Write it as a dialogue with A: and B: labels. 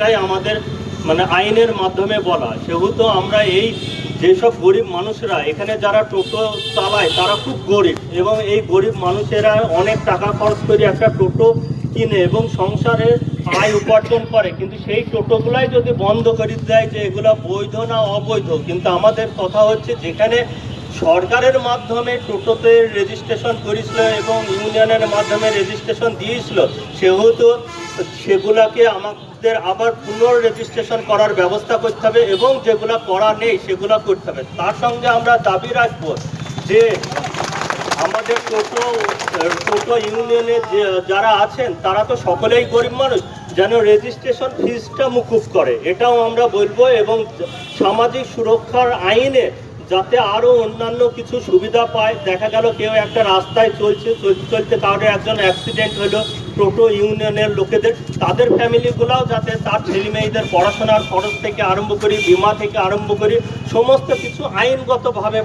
A: এটাই আমাদের মানে আইনের মাধ্যমে বলা। সেহেতু আমরা এই যেসব গরিব মানুষরা এখানে যারা টোটো চালায় তারা খুব গরিব, এবং এই গরিব মানুষেরা অনেক টাকা খরচ করে একটা টোটো কিনে এবং সংসারে আয় উপার্জন করে, কিন্তু সেই টোটোগুলাই যদি বন্ধ করে দেয় যে এগুলো বৈধ না অবৈধ। কিন্তু আমাদের কথা হচ্ছে যেখানে সরকারের মাধ্যমে টোটোতে রেজিস্ট্রেশন করেছিল এবং ইউনিয়নের মাধ্যমে রেজিস্ট্রেশন দিয়েছিল, সেহেতু সেগুলাকে আমাদের আবার পুনর রেজিস্ট্রেশন করার ব্যবস্থা করতে হবে, এবং যেগুলো করা নেই সেগুলো করতে হবে। তার সঙ্গে আমরা দাবি রাখবো যে আমাদের টোটো ইউনিয়নে যারা আছেন তারা তো সকলেই গরিব মানুষ, যেন রেজিস্ট্রেশন ফিজটা মুকুব করে, এটাও আমরা বলবো। এবং সামাজিক সুরক্ষার আইনে যাতে আরও অন্যান্য কিছু সুবিধা পায়। দেখা গেল কেউ একটা রাস্তায় চলতে চলতে কারোর একজন অ্যাক্সিডেন্ট হলো, টোটো ইউনিয়নের লোকেদের তাদের ফ্যামিলিগুলোও যাতে তার ছেলে মেয়েদের পড়াশোনার খরচ থেকে আরম্ভ করি, বিমা থেকে আরম্ভ করি, সমস্ত কিছু আইনগতভাবে